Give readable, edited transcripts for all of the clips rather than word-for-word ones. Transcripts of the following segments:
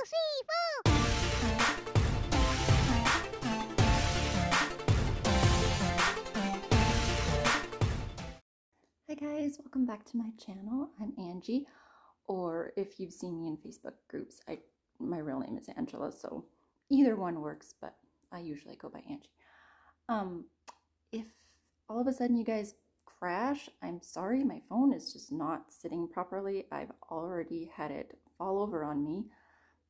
Hi guys, welcome back to my channel. I'm Angie, or if you've seen me in Facebook groups, my real name is Angela, so either one works, but I usually go by Angie. If all of a sudden you guys crash, I'm sorry, my phone is just not sitting properly. I've already had it fall over on me.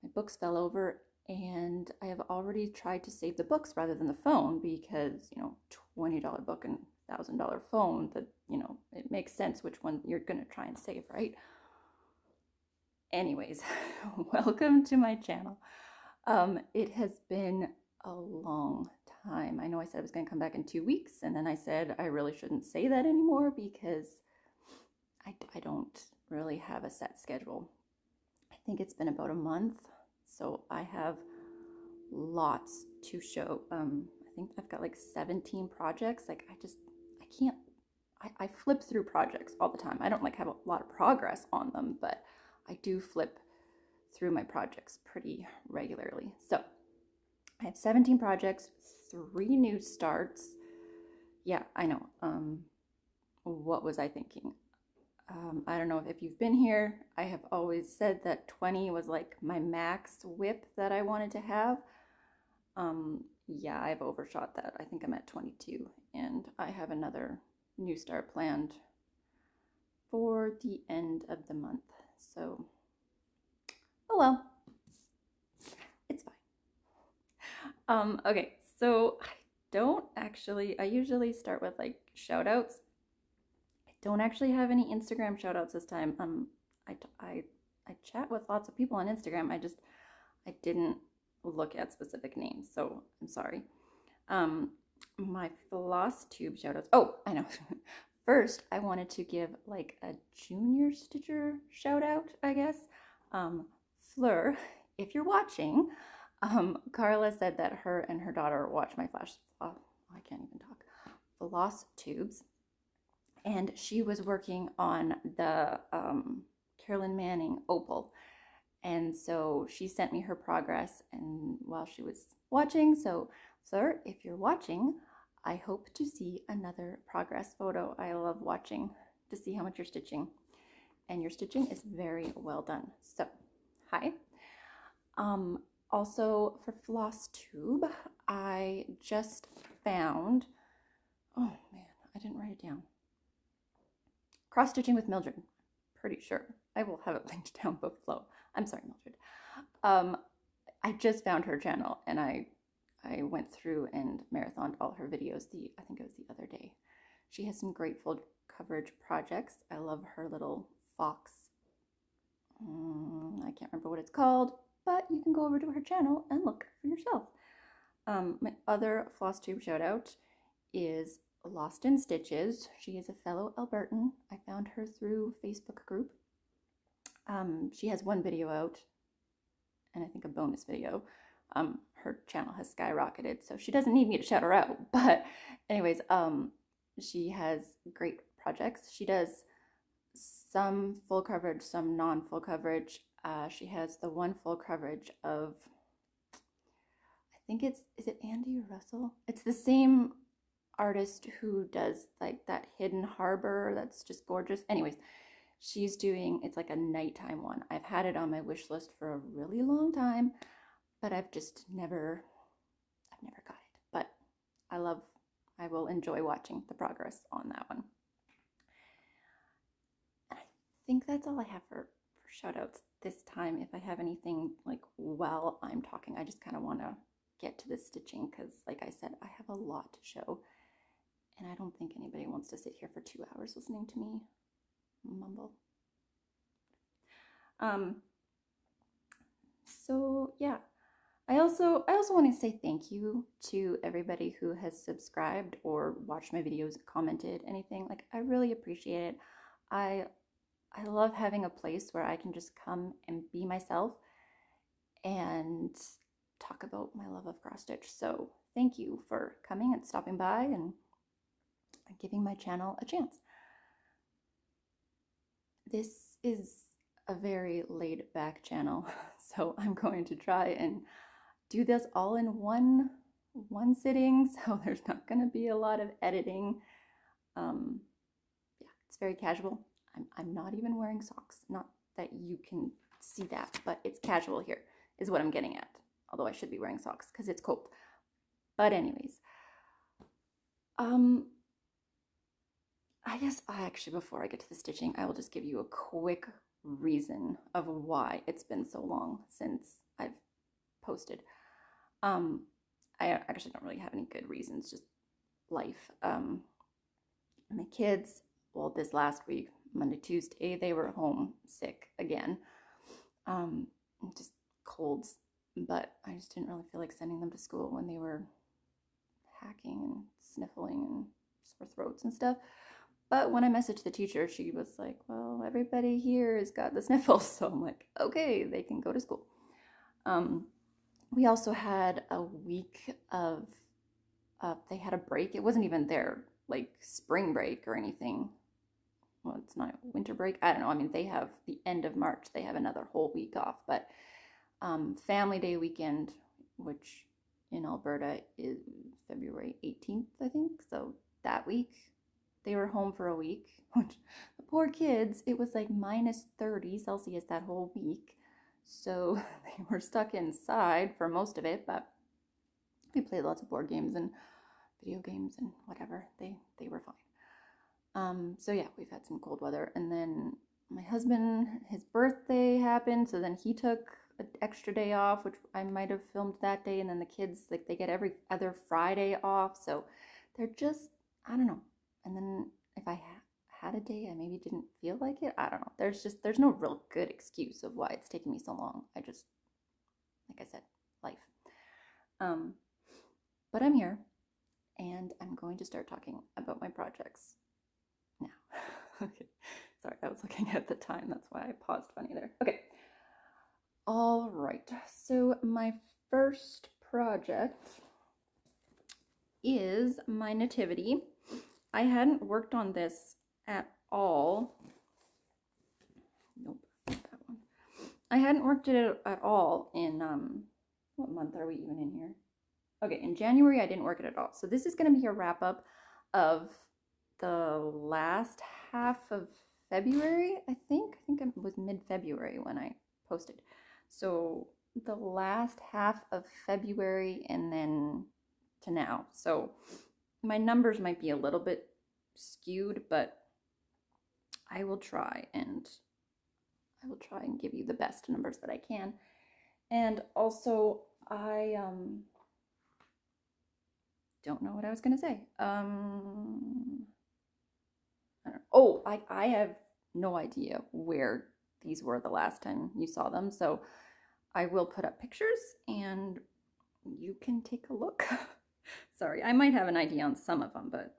My books fell over, and I have already tried to save the books rather than the phone because, you know, $20 book and $1,000 phone, that, you know, it makes sense which one you're going to try and save, right? Anyways, welcome to my channel. It has been a long time. I know I said I was going to come back in 2 weeks, and then I said I really shouldn't say that anymore because I don't really have a set schedule. I think it's been about a month, so I have lots to show. I think I've got like 17 projects. Like I flip through projects all the time. I don't like have a lot of progress on them, but I do flip through my projects pretty regularly. So I have 17 projects, 3 new starts. Yeah, I know. What was I thinking? I don't know if you've been here. I have always said that 20 was like my max whip that I wanted to have. Yeah, I've overshot that. I think I'm at 22, and I have another new start planned for the end of the month. So, oh well, it's fine. Okay, so I usually start with like shout outs. I don't actually have any Instagram shout outs this time. I chat with lots of people on Instagram. I didn't look at specific names, so I'm sorry. My Flosstube shout outs. Oh, I know. First, I wanted to give like a junior stitcher shout out, I guess. Fleur, if you're watching, Carla said that her and her daughter watch my I can't even talk, Flosstubes, and she was working on the Carolyn Manning opal, and so she sent me her progress and while she was watching. So Fleur, if you're watching, I hope to see another progress photo. I love watching to see how much you're stitching, and your stitching is very well done. So hi. Also for Flosstube, I just found, oh man, I didn't write it down. Cross stitching with Mildred, pretty sure. I will have it linked down below. I'm sorry, Mildred. I just found her channel, and I went through and marathoned all her videos. I think it was the other day. She has some great full coverage projects. I love her little fox. I can't remember what it's called, but you can go over to her channel and look for yourself. My other Flosstube shout out is Lost in Stitches. She is a fellow Albertan. I found her through Facebook group. She has 1 video out, and I think a bonus video. Her channel has skyrocketed, so she doesn't need me to shout her out. But anyways, she has great projects. She does some full coverage, some non-full coverage. She has the 1 full coverage of, I think is it Andy or Russell? It's the same artist who does like that Hidden Harbor that's just gorgeous. Anyways, she's doing, it's like a nighttime one. I've had it on my wish list for a really long time, but I've never got it. But I will enjoy watching the progress on that one. And I think that's all I have for shout outs this time. If I have anything like while I'm talking, I just kind of want to get to the stitching because, like I said, I have a lot to show, and I don't think anybody wants to sit here for 2 hours listening to me mumble. So yeah, I also want to say thank you to everybody who has subscribed or watched my videos, commented, anything. Like, I really appreciate it. I love having a place where I can just come and be myself and talk about my love of cross stitch. So thank you for coming and stopping by and giving my channel a chance. This is a very laid back channel, So I'm going to try and do this all in one sitting, so there's not going to be a lot of editing. Yeah, it's very casual. I'm not even wearing socks. Not that you can see that, but it's casual here is what I'm getting at. Although I should be wearing socks because it's cold. But anyways, I guess before I get to the stitching, I will just give you a quick reason of why it's been so long since I've posted. I actually don't really have any good reasons, just life. My kids, well, this last week, Monday, Tuesday, they were home sick again. Just colds, but I just didn't really feel like sending them to school when they were hacking and sniffling and sore throats and stuff. But when I messaged the teacher, she was like, well, everybody here has got the sniffles. So I'm like, okay, they can go to school. We also had a week of, they had a break. It wasn't even their like spring break or anything. Well, it's not winter break. I don't know. I mean, they have the end of March. They have another whole week off. But Family Day weekend, which in Alberta is February 18th, I think. So that week, they were home for a week. Which the poor kids, it was like minus 30 Celsius that whole week. So they were stuck inside for most of it. But we played lots of board games and video games and whatever. They were fine. So yeah, we've had some cold weather. And then my husband, his birthday happened, so then he took an extra day off, which I might have filmed that day. And then the kids, like, they get every other Friday off, so they're just, I don't know. And then if I had a day I maybe didn't feel like it, I don't know. There's no real good excuse of why it's taking me so long. I just, like I said, life. But I'm here, and I'm going to start talking about my projects now. Okay, sorry, I was looking at the time. That's why I paused funny there. Okay. All right. So my first project is my nativity. I hadn't worked on this at all. Nope, not that one. I hadn't worked it at all in, what month are we even in here? Okay, in January, I didn't work it at all. So this is going to be a wrap up of the last half of February, I think. I think it was mid-February when I posted. So the last half of February and then to now. So my numbers might be a little bit skewed, but I will try and give you the best numbers that I can. And also, I don't know what I was going to say. I have no idea where these were the last time you saw them. So I will put up pictures and you can take a look. Sorry, I might have an idea on some of them, but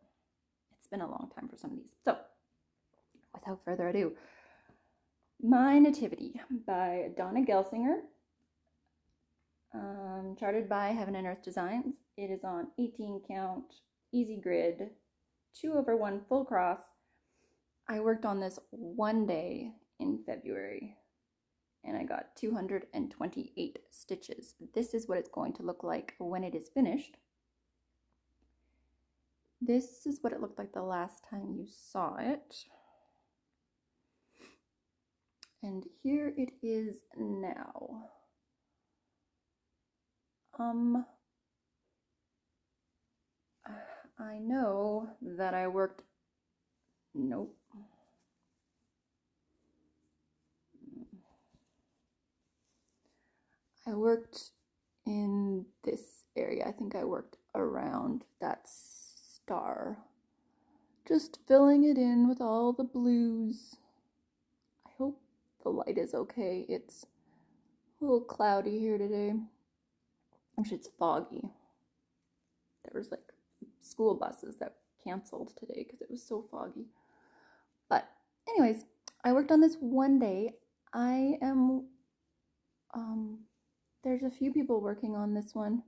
it's been a long time for some of these. So without further ado, My Nativity by Donna Gelsinger, charted by Heaven and Earth Designs. It is on 18 count, easy grid, 2/1 full cross. I worked on this one day in February and I got 228 stitches. This is what it's going to look like when it is finished. This is what it looked like the last time you saw it. And here it is now. I know that I worked, nope. I worked in this area. I think I worked around that star, just filling it in with all the blues. I hope the light is okay. It's a little cloudy here today. Actually, it's foggy. There was like school buses that canceled today because it was so foggy. But anyways, I worked on this one day. I am, there's a few people working on this one,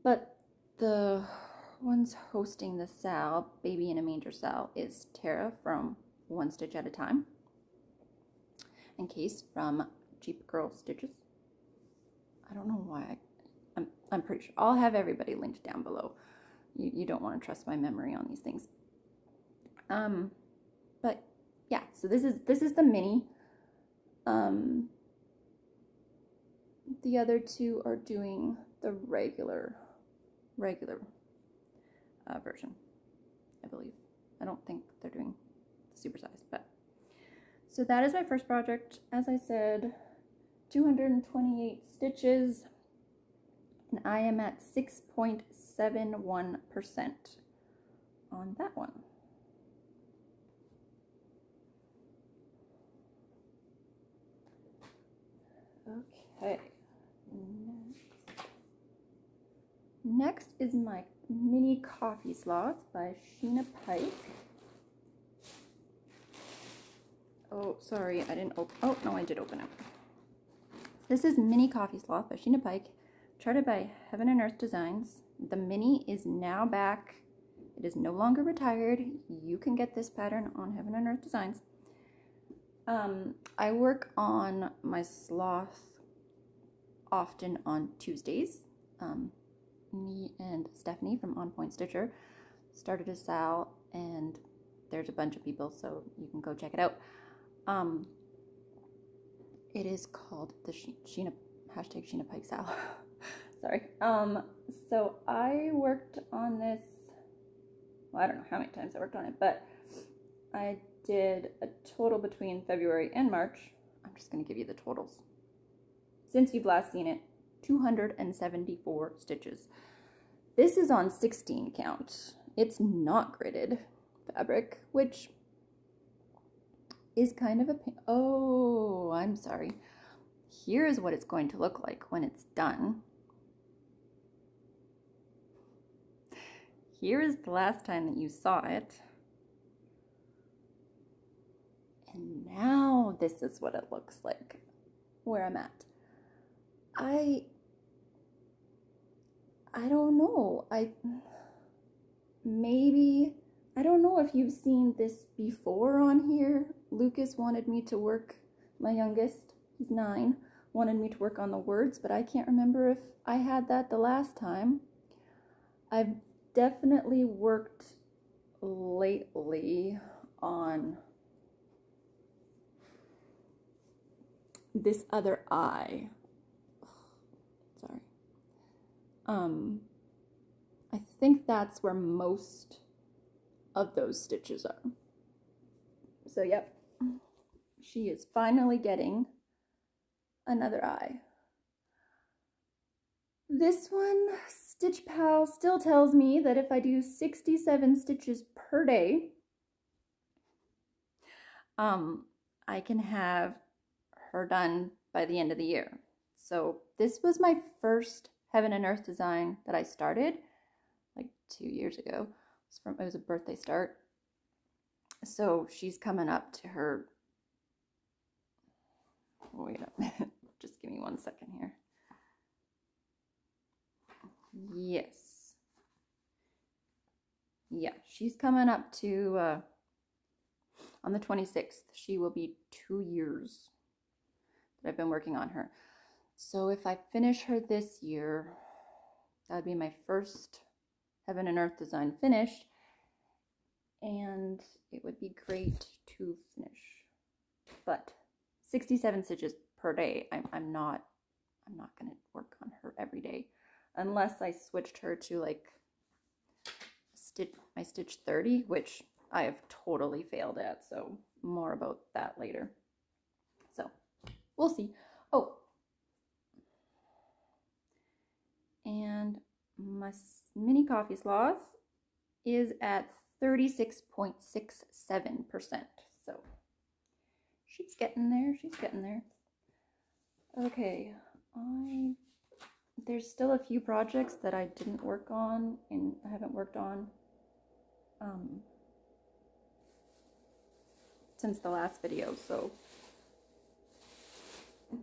but the ones hosting the Sal, Baby in a Manger Sal, is Tara from One Stitch at a Time, and Case from cheap girl stitches. I don't know why. I'm pretty sure. I'll have everybody linked down below. You don't want to trust my memory on these things. But yeah, so this is the mini. The other two are doing the regular version, I believe. I don't think they're doing the supersized, but so that is my first project. As I said, 228 stitches, and I am at 6.71% on that one. Okay, next is my mini coffee sloth by Sheena Pike. Oh, sorry, I didn't open. Oh, no, I did open it. This is Mini Coffee Sloth by Sheena Pike, charted by Heaven and Earth Designs. The mini is now back. It is no longer retired. You can get this pattern on Heaven and Earth Designs. I work on my sloth often on Tuesdays. Me and Stephanie from On Point Stitcher started a Sal, and there's a bunch of people, so you can go check it out. It is called the Sheena Pike Sal. Sorry. So I worked on this, well, I don't know how many times I worked on it, but I did a total between February and March. I'm just going to give you the totals. Since you've last seen it, 274 stitches. This is on 16 count. It's not gridded fabric, which is kind of a pain. Oh, I'm sorry. Here's what it's going to look like when it's done. Here is the last time that you saw it. And now this is what it looks like where I'm at. I don't know. I don't know if you've seen this before on here. Lucas wanted me to work, my youngest, he's 9, wanted me to work on the words, but I can't remember if I had that the last time. I've definitely worked lately on this other eye. Sorry. I think that's where most of those stitches are. So yep, she is finally getting another eye. This one, Stitch Pal still tells me that if I do 67 stitches per day, I can have her done by the end of the year. So this was my first Heaven and Earth design that I started like 2 years ago. It was a birthday start. So she's coming up to her, wait a minute, just give me 1 second here. Yes. Yeah, she's coming up to, on the 26th, she will be 2 years that I've been working on her. So if I finish her this year, that would be my first Heaven and Earth design finished, and it would be great to finish. But 67 stitches per day, I'm not going to work on her every day unless I switched her to like my stitch 30, which I have totally failed at, so more about that later. So we'll see. Oh, and my mini coffee sloth is at 36.67%. So she's getting there. She's getting there. Okay, there's still a few projects that I didn't work on and I haven't worked on since the last video, so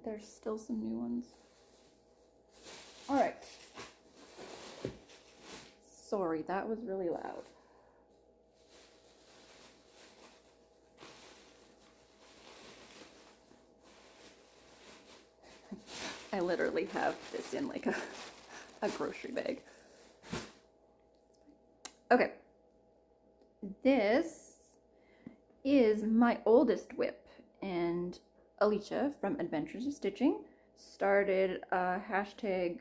there's still some new ones. All right. Sorry, that was really loud. I literally have this in like a grocery bag. Okay. This is my oldest whip, and Alicia from Adventures of Stitching started a hashtag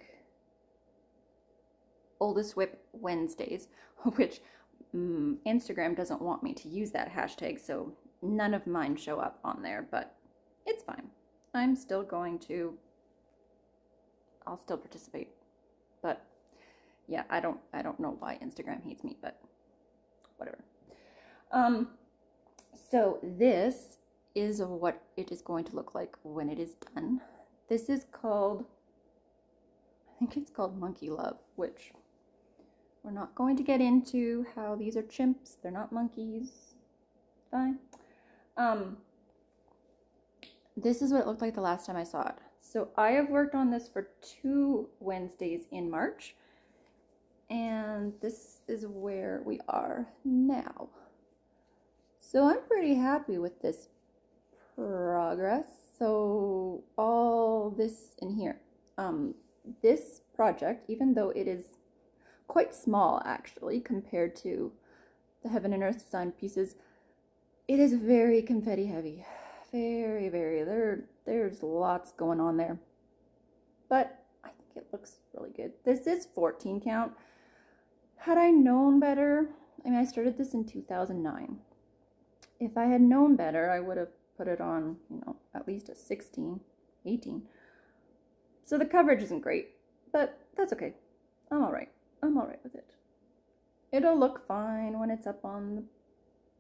oldest whip Wednesdays, which Instagram doesn't want me to use that hashtag, so none of mine show up on there, but it's fine. I'm still going to, I'll still participate, but yeah, I don't know why Instagram hates me, but whatever. So this is what it is going to look like when it is done. This is called, I think it's called Monkey Love, which we're not going to get into how these are chimps. They're not monkeys. Fine. This is what it looked like the last time I saw it. So I have worked on this for 2 Wednesdays in March, and this is where we are now. So I'm pretty happy with this progress. So all this in here, this project, even though it is quite small actually compared to the Heaven and Earth design pieces, it is very confetti heavy. Very, very, there's lots going on there. But I think it looks really good. This is 14 count. Had I known better, I mean, I started this in 2009. If I had known better, I would have put it on, you know, at least a 16, 18. So the coverage isn't great, but that's okay. I'm all right. I'm all right with it. It'll look fine when it's up on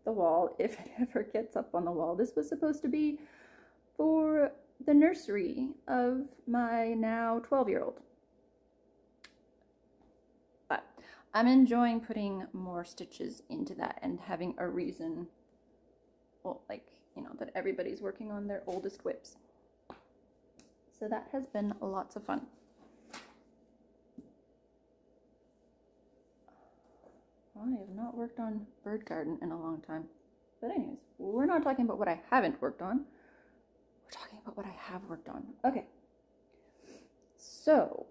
the wall, if it ever gets up on the wall. This was supposed to be for the nursery of my now 12-year-old. But I'm enjoying putting more stitches into that and having a reason, well, like, you know, that everybody's working on their oldest whips. So that has been lots of fun. I have not worked on Bird Garden in a long time. But anyways, we're not talking about what I haven't worked on. We're talking about what I have worked on. Okay. So,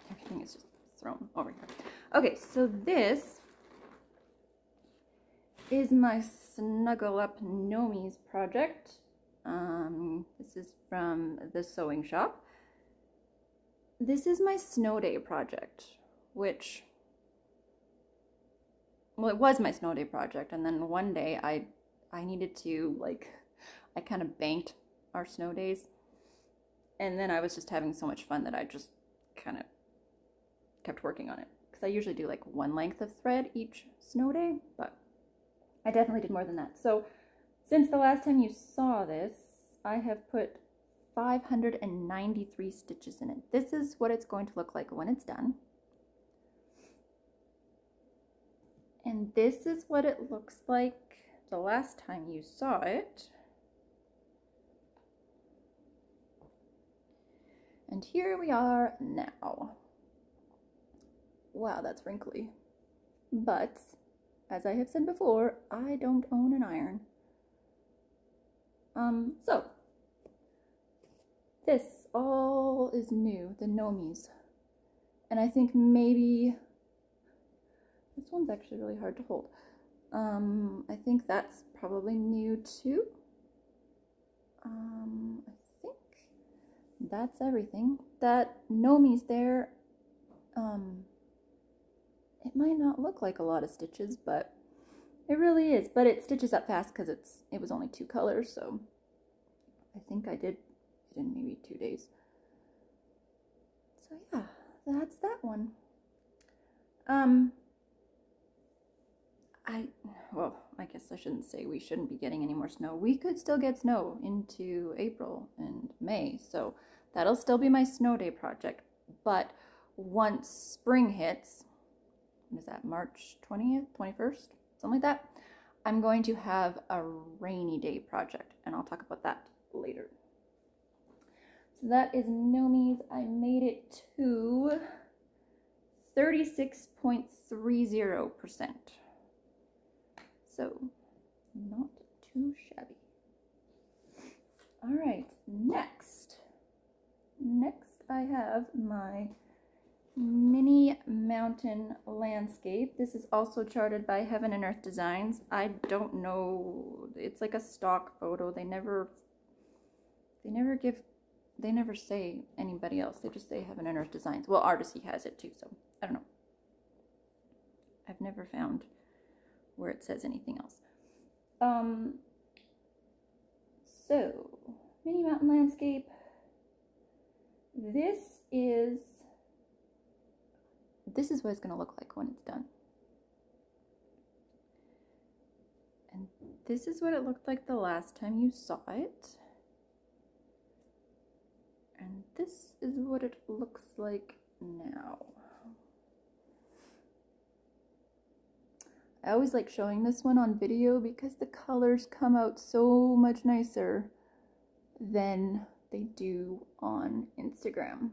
everything is just thrown over here. Okay, so this is my Snuggle Up Nomies project. This is from the sewing shop. This is my snow day project, which, well, it was my snow day project, and then one day I needed to, like, I kind of banked our snow days, and then I was just having so much fun that I just kind of kept working on it, because I usually do like 1 length of thread each snow day, but I definitely did more than that. So since the last time you saw this, I have put 593 stitches in it. This is what it's going to look like when it's done. And this is what it looks like the last time you saw it. And here we are now. Wow, that's wrinkly. But, as I have said before, I don't own an iron. So, this all is new, the Nomies. And I think maybe, this one's actually really hard to hold. I think that's probably new too. I think that's everything. That Nomies there, it might not look like a lot of stitches, but it really is. But it stitches up fast because it was only 2 colors, so I think I did it in maybe 2 days. So yeah, that's that one. Well, I guess I shouldn't say we shouldn't be getting any more snow. We could still get snow into April and May, so that'll still be my snow day project. But once spring hits, what is that, March 20th, 21st, something like that, I'm going to have a rainy day project, and I'll talk about that later. So that is Nomies. I made it to 36.30%. So, not too shabby. All right, next I have my mini mountain landscape. This is also charted by Heaven and Earth Designs. I don't know, it's like a stock photo. They never say anybody else. They just say Heaven and Earth Designs. Well, Artisy has it too, so I don't know. I've never found where it says anything else. So mini mountain landscape. This is what it's going to look like when it's done. And this is what it looked like the last time you saw it. And this is what it looks like now. I always like showing this one on video because the colors come out so much nicer than they do on Instagram,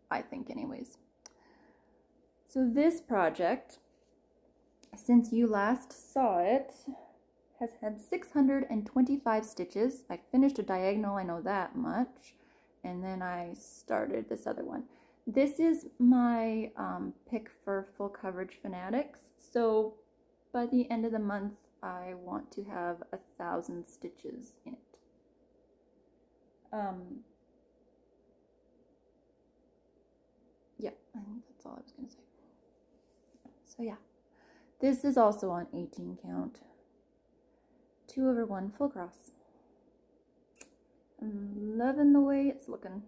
I think anyways. So this project, since you last saw it, has had 625 stitches. I finished a diagonal, I know that much, and then I started this other one. This is my pick for full coverage fanatics. So by the end of the month, I want to have 1,000 stitches in it. Yeah, I think that's all I was going to say. So yeah, this is also on 18 count, 2/1 full cross. I'm loving the way it's looking.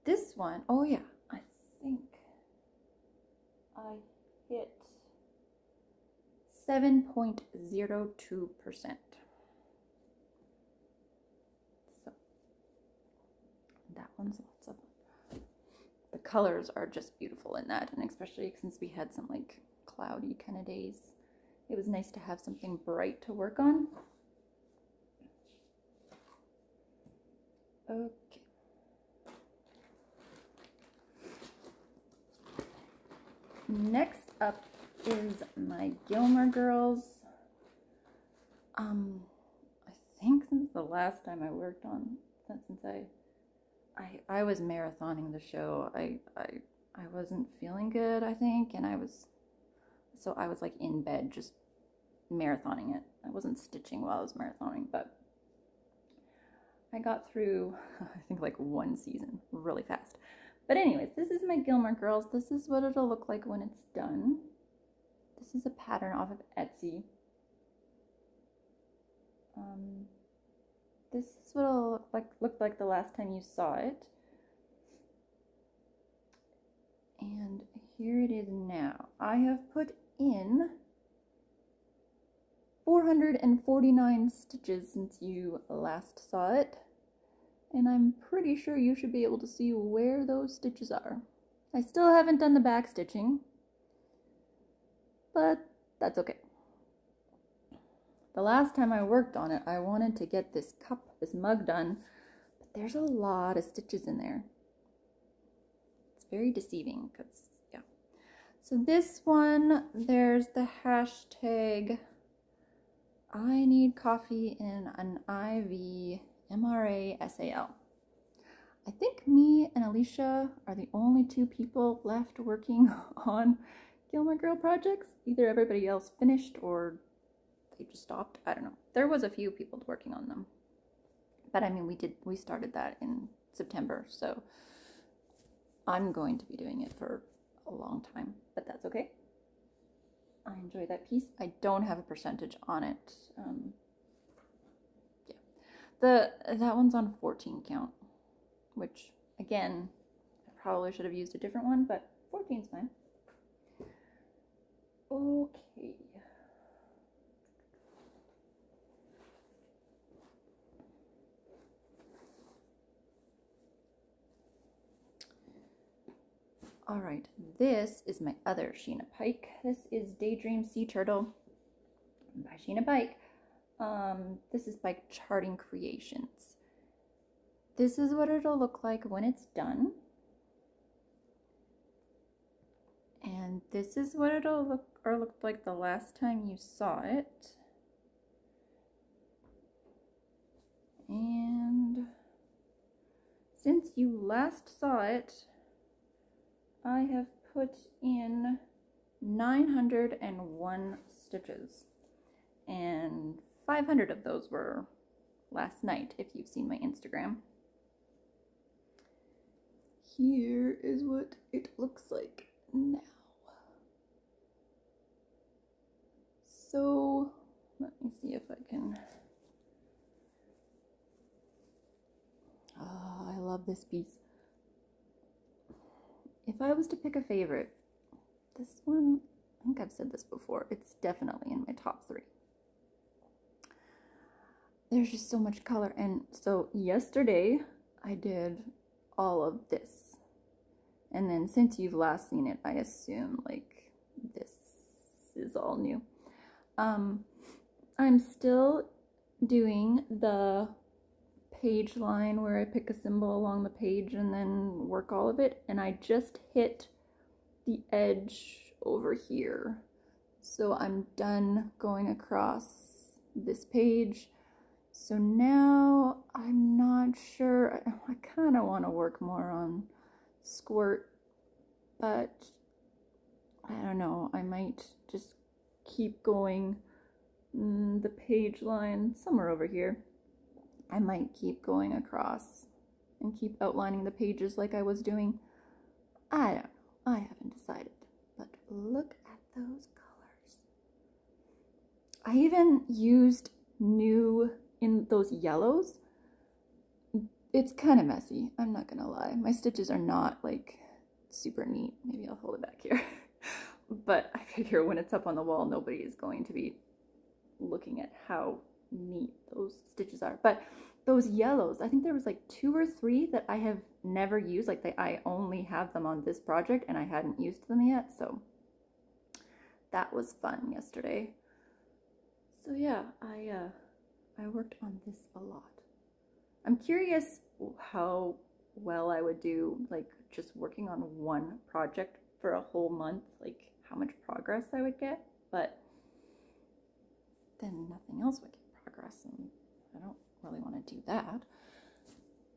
This one, oh yeah, I think I hit 7.02%. So that one's lots of fun. The colors are just beautiful in that, and especially since we had some like cloudy kind of days, it was nice to have something bright to work on. Okay. Next up is my Gilmore Girls. I think since the last time I worked on, since I was marathoning the show, I wasn't feeling good, I think, and I was like in bed just marathoning it. I wasn't stitching while I was marathoning, but I got through, I think, like one season really fast. But anyways, this is my Gilmore Girls. This is what it'll look like when it's done. This is a pattern off of Etsy. This is what it'll look like the last time you saw it. And here it is now. I have put in 449 stitches since you last saw it. And I'm pretty sure you should be able to see where those stitches are. I still haven't done the back stitching, but that's okay. The last time I worked on it, I wanted to get this cup, this mug done, but there's a lot of stitches in there. It's very deceiving because, yeah. So this one, there's the hashtag I need coffee in an IV MRASAL. I think me and Alicia are the only two people left working on Gilmore Girl projects. Either everybody else finished or they just stopped. I don't know. There was a few people working on them. But I mean, we started that in September, so I'm going to be doing it for a long time, but that's okay. I enjoy that piece. I don't have a percentage on it. That one's on 14 count, which again, I probably should have used a different one, but 14's fine. Okay. All right, this is my other Sheena Pike. This is Daydream Sea Turtle by Sheena Pike. This is by Charting Creations. This is what it'll look like when it's done. And this is what it'll look like the last time you saw it. And since you last saw it, I have put in 901 stitches, and 500 of those were last night, if you've seen my Instagram. Here is what it looks like now. So let me see if I can. Oh, I love this piece. If I was to pick a favorite, this one, I think I've said this before, it's definitely in my top 3. There's just so much color. And so yesterday I did all of this. And then since you've last seen it, I assume like this is all new. I'm still doing the page line where I pick a symbol along the page and then work all of it, and I just hit the edge over here, so I'm done going across this page. So now I'm not sure, I kind of want to work more on squirt, but I don't know, I might just keep going the page line somewhere over here. I might keep going across and keep outlining the pages like I was doing. I don't know. I haven't decided. But look at those colors. I even used new in those yellows. It's kind of messy, I'm not gonna lie. My stitches are not like super neat. Maybe I'll hold it back here. But I figure when it's up on the wall, nobody is going to be looking at how neat those stitches are. But those yellows, I think there was like 2 or 3 that I have never used. Like I only have them on this project and I hadn't used them yet, so that was fun yesterday. So yeah, I worked on this a lot. I'm curious how well I would do like just working on one project for a whole month, like how much progress I would get, but then nothing else would get progress, and I don't really want to do that.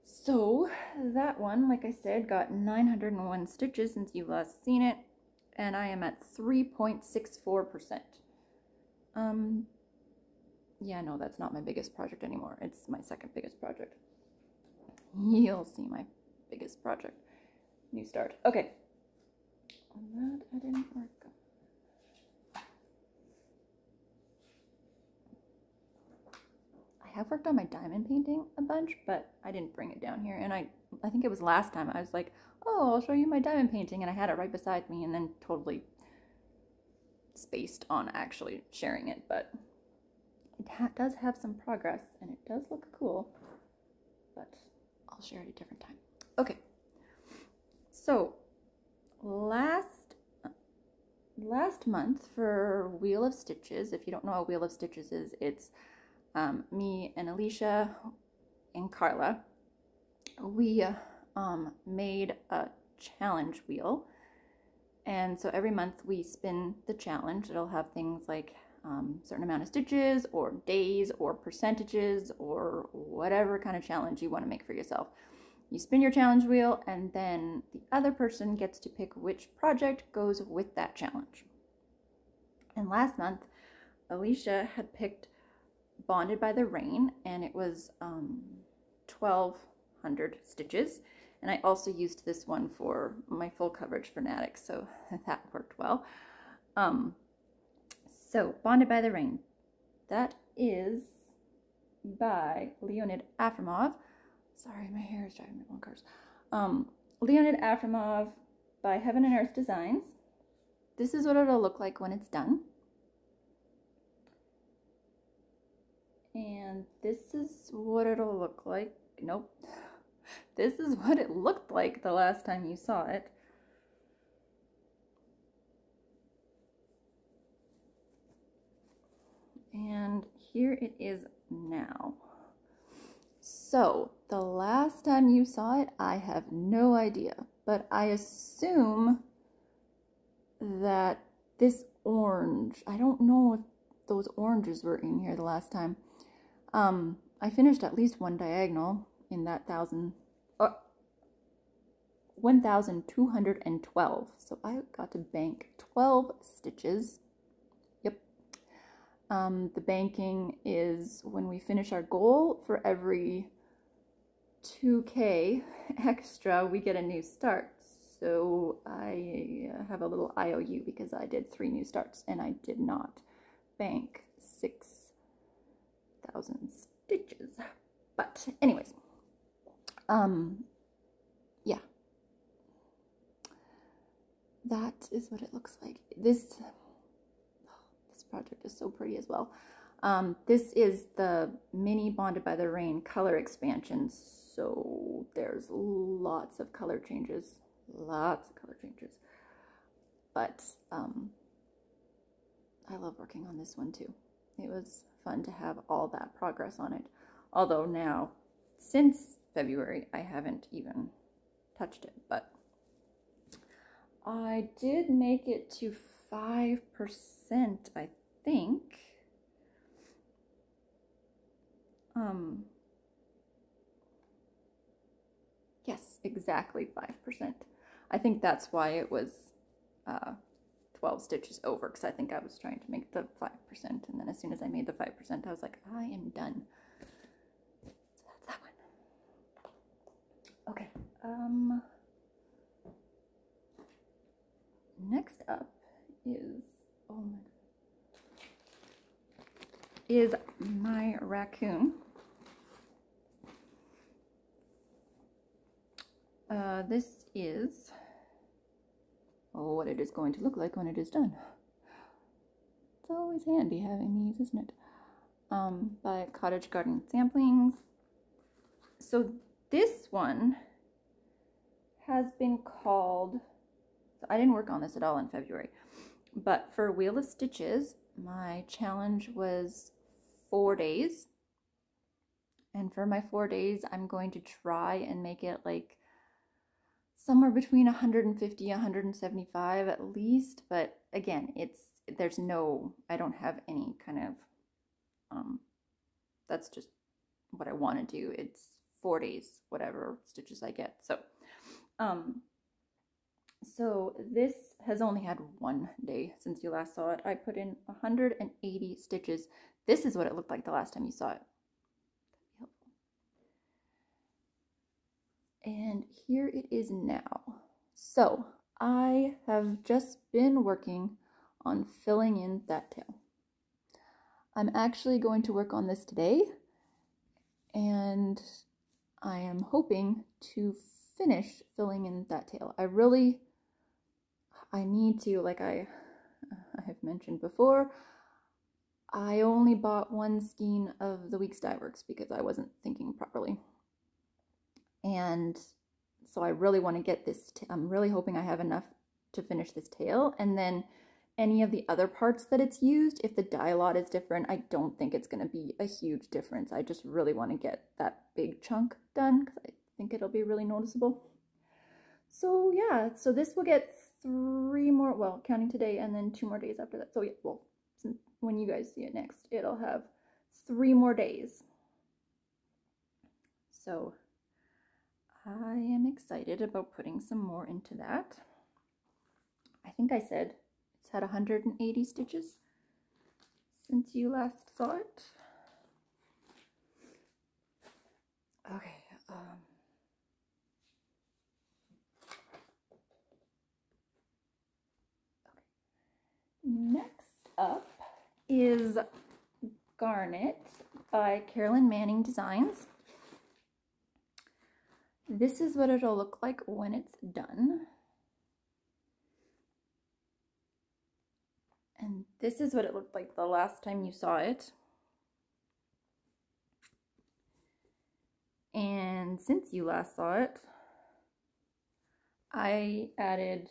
So that one, like I said, got 901 stitches since you've last seen it, and I am at 3.64%. Yeah, no, that's not my biggest project anymore. It's my second biggest project. You'll see my biggest project. New start. Okay. On that, I didn't work. I have worked on my diamond painting a bunch, but I didn't bring it down here. And I think it was last time I was like, oh, I'll show you my diamond painting. And I had it right beside me and then totally spaced on actually sharing it. But it does have some progress and it does look cool. But I'll share it a different time. Okay. So last month for Wheel of Stitches, if you don't know what Wheel of Stitches is, it's me and Alicia and Carla, we made a challenge wheel, and so every month we spin the challenge. It'll have things like certain amount of stitches or days or percentages or whatever kind of challenge you want to make for yourself. You spin your challenge wheel and then the other person gets to pick which project goes with that challenge. And last month Alicia had picked Bonded by the Rain, and it was 1,200 stitches, and I also used this one for my full coverage fanatics, so that worked well. So Bonded by the Rain, that is by Leonid Afremov. Sorry, my hair is driving me bonkers. Leonid Afremov by Heaven and Earth Designs. This is what it'll look like when it's done. And this is what it'll look like. Nope. This is what it looked like the last time you saw it. And here it is now. So the last time you saw it, I have no idea, but I assume that this orange, I don't know if those oranges were in here the last time. I finished at least one diagonal in that 1,212. So I got to bank 12 stitches. Yep. The banking is when we finish our goal, for every 2K extra, we get a new start. So I have a little IOU because I did 3 new starts and I did not bank 6,000 stitches. But anyways, yeah, that is what it looks like. This project is so pretty as well. This is the mini Bonded by the Rain color expansion, so there's lots of color changes, but I love working on this one too. It was fun to have all that progress on it, although now since February I haven't even touched it, but I did make it to 5%, I think. Yes, exactly 5%. I think that's why it was 12 stitches over, because I think I was trying to make the 5%, and then as soon as I made the 5%, I was like, I am done. So that's that one. Okay. Next up is, oh my God, is my raccoon. This is what it is going to look like when it is done. It's always handy having these, isn't it? By Cottage Garden Samplings. So this one has been called, so I didn't work on this at all in February, but for Wheel of Stitches, my challenge was 4 days. And for my 4 days, I'm going to try and make it like somewhere between 150, 175 at least. But again, there's no, I don't have any kind of, that's just what I want to do. It's 4 days, whatever stitches I get. So this has only had 1 day since you last saw it. I put in 180 stitches. This is what it looked like the last time you saw it. And here it is now. So I have just been working on filling in that tail. I'm actually going to work on this today, and I am hoping to finish filling in that tail. I need to, like I have mentioned before, I only bought 1 skein of the Weeks Dye Works because I wasn't thinking properly. And so I really want to get this, I'm really hoping I have enough to finish this tail, and then any of the other parts that it's used, if the dye lot is different, I don't think it's going to be a huge difference. I just really want to get that big chunk done because I think it'll be really noticeable. So yeah, so this will get 3 more, well, counting today, and then 2 more days after that. So yeah, well, when you guys see it next, it'll have 3 more days. So I am excited about putting some more into that. I think I said it's had 180 stitches since you last saw it. Okay. Next up is Garnet by Carolyn Manning Designs. This is what it'll look like when it's done. And this is what it looked like the last time you saw it. And since you last saw it, I added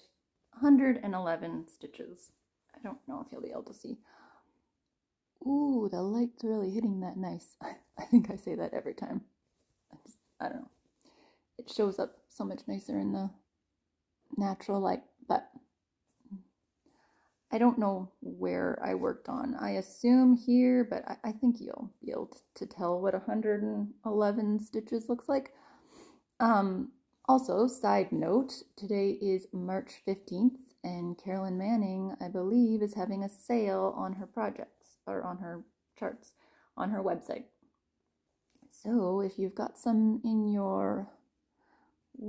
111 stitches. I don't know if you'll be able to see. Ooh, the light's really hitting that nice. I think I say that every time. I don't know. It shows up so much nicer in the natural light, but I don't know where I worked on. I assume here, but I think you'll be able to tell what 111 stitches looks like. Also, side note, today is March 15th, and Carolyn Manning, I believe, is having a sale on her projects, or on her charts, on her website. So if you've got some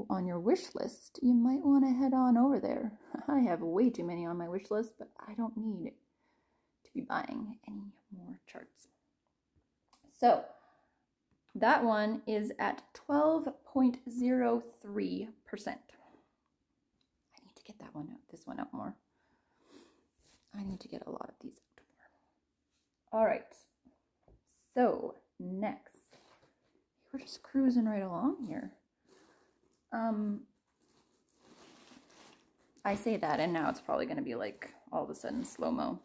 on your wish list, you might want to head on over there. I have way too many on my wish list, but I don't need to be buying any more charts. So that one is at 12.03%. I need to get this one out more. I need to get a lot of these out more. All right. So next, we're just cruising right along here. I say that, and now it's probably going to be like all of a sudden slow-mo.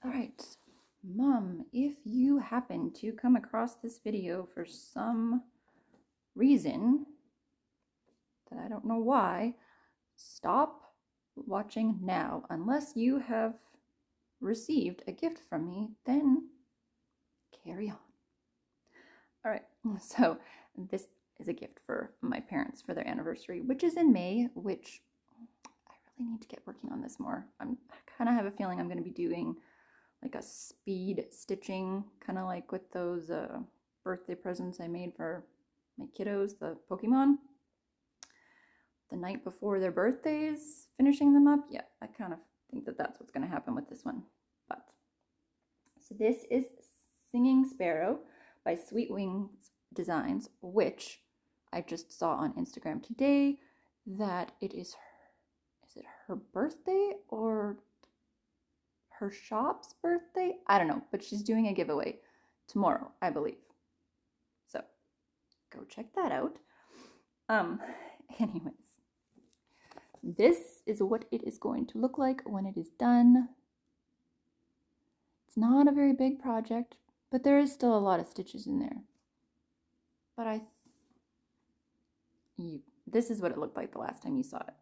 All right, Mom, if you happen to come across this video for some reason that I don't know why, stop watching now. Unless you have received a gift from me, then carry on. All right, so this is a gift for my parents for their anniversary, which is in May, which I really need to get working on this more. I kind of have a feeling I'm going to be doing like a speed stitching, kind of like with those birthday presents I made for my kiddos, the Pokemon, the night before their birthdays, finishing them up. Yeah, I kind of think that that's what's going to happen with this one. But so this is Singing Sparrow by Sweet Wings Designs, which I just saw on Instagram today that it is it her birthday or her shop's birthday? I don't know, but she's doing a giveaway tomorrow, I believe. So go check that out. Anyways, this is what it is going to look like when it is done. It's not a very big project, but there is still a lot of stitches in there. But this is what it looked like the last time you saw it.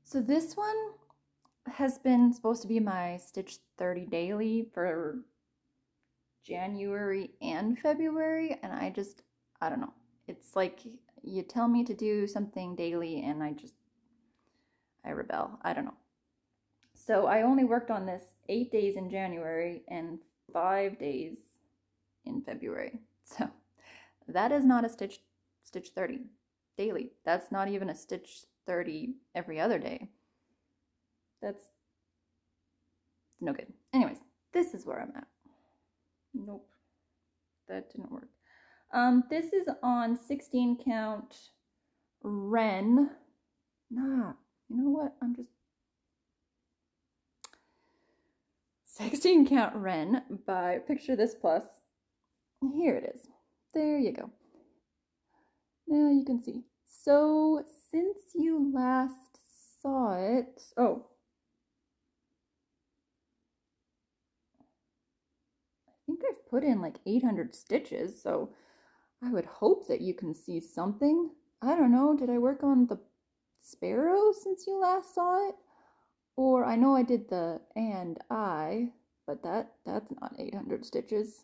So this one has been supposed to be my Stitch 30 daily for January and February, and I don't know. It's like you tell me to do something daily and I rebel. I don't know. So I only worked on this 8 days in January and 5 days in February. So that is not a Stitch 30 daily. That's not even a Stitch 30 every other day. That's no good. Anyways, this is where I'm at. Nope, that didn't work. This is on 16 count Ren. Nah, you know what? 16 count Ren by Picture This Plus. Here it is. There you go. Now you can see. So since you last saw it, I think I've put in like 800 stitches, so I would hope that you can see something. I don't know, did I work on the sparrow since you last saw it? Or I know I did the and I, but that's not 800 stitches.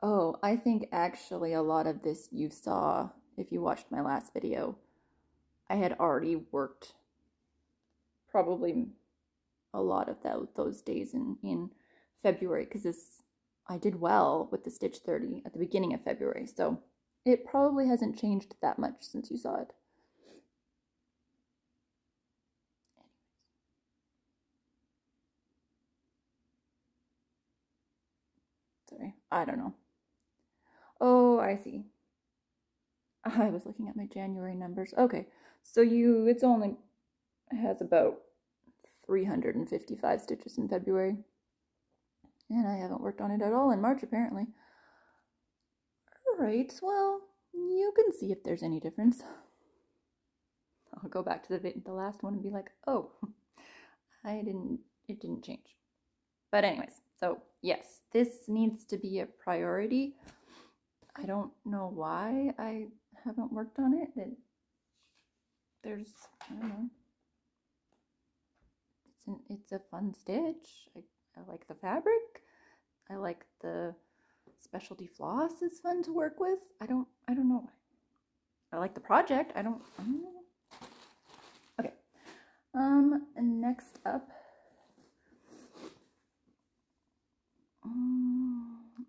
Oh, I think actually a lot of this you saw if you watched my last video. I had already worked probably a lot of those days in February, because I did well with the Stitch 30 at the beginning of February, so it probably hasn't changed that much since you saw it. Sorry, I don't know. Oh, I see. I was looking at my January numbers. Okay, so it only has about 355 stitches in February. And I haven't worked on it at all in March, apparently. Alright, well, you can see if there's any difference. I'll go back to the last one and be like, oh, it didn't change. But anyways, so yes, this needs to be a priority. I don't know why I haven't worked on it. I don't know. It's a fun stitch. I like the fabric. I like the specialty floss is fun to work with. I don't know why. I like the project. I don't know. Okay. Next up.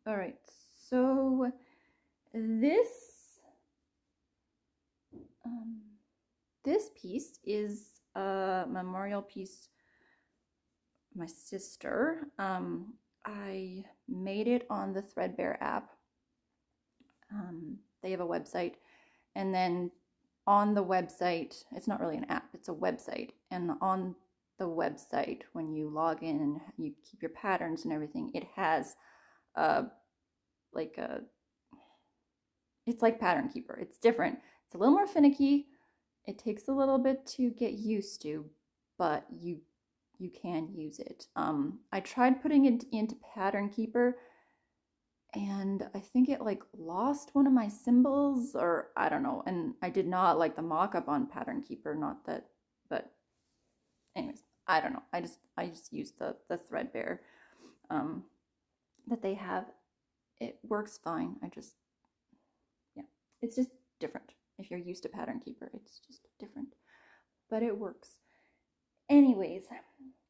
All right. So this piece is a memorial piece. My sister. I made it on the Threadbare app. They have a website, and then on the website, it's not really an app, it's a website, and on the website, when you log in and you keep your patterns and everything, it has it's like Pattern Keeper. It's different. It's a little more finicky. It takes a little bit to get used to, but you can use it. I tried putting it into Pattern Keeper, and I think it like lost one of my symbols, or I don't know. And I did not like the mock-up on Pattern Keeper, not that, but anyways, I don't know. I just used the Threadbare that they have. It works fine. Yeah, it's just different. If you're used to Pattern Keeper, it's just different, but it works. Anyways,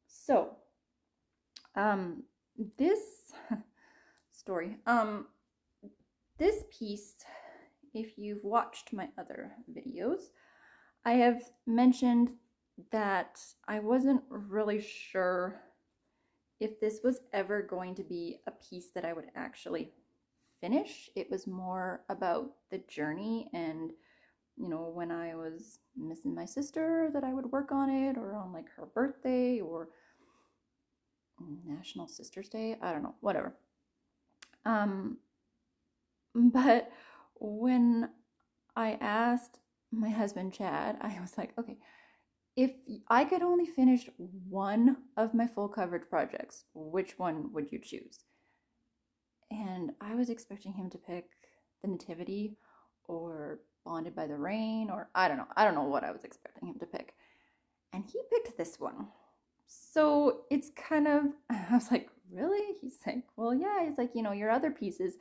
so this story, this piece, if you've watched my other videos, I have mentioned that I wasn't really sure if this was ever going to be a piece that I would actually finish. It was more about the journey, and you know, when I was missing my sister, that I would work on it, or on like her birthday or National Sisters Day, I don't know, whatever. But when I asked my husband Chad, I was like, okay, if I could only finish one of my full coverage projects, which one would you choose? And I was expecting him to pick the Nativity or Bonded by the Rain, or I don't know what I was expecting him to pick. And he picked this one. So it's kind of, I was like, really? He's like, well, yeah. He's like, you know, your other pieces,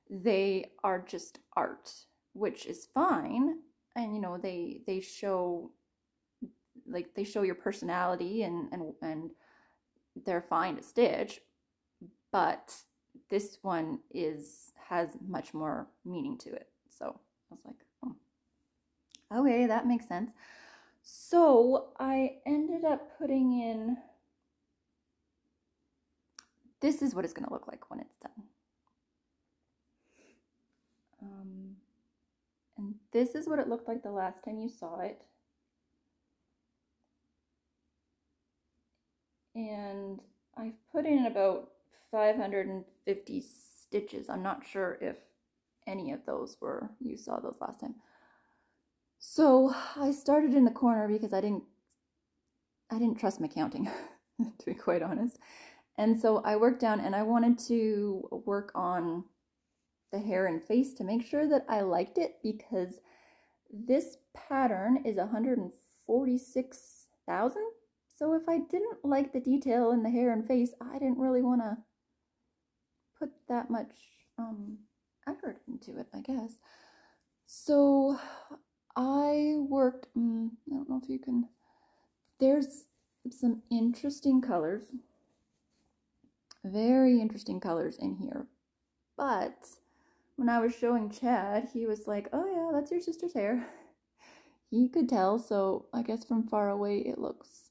they are just art, which is fine. And, you know, they show, like, they show your personality, and they're fine to stitch. But this one has much more meaning to it. So I was like, oh, okay, that makes sense. So I ended up putting in, this is what it's going to look like when it's done. And this is what it looked like the last time you saw it. And I've put in about 550 stitches. I'm not sure if any of those you saw those last time. So I started in the corner because I didn't trust my counting, to be quite honest. And so I worked down, and I wanted to work on the hair and face to make sure that I liked it, because this pattern is 146,000. So if I didn't like the detail in the hair and face, I didn't really want to put that much effort into it, I guess. So I worked, I don't know if you can, there's some interesting colors, very interesting colors in here. But when I was showing Chad, he was like, oh yeah, that's your sister's hair. He could tell, so I guess from far away it looks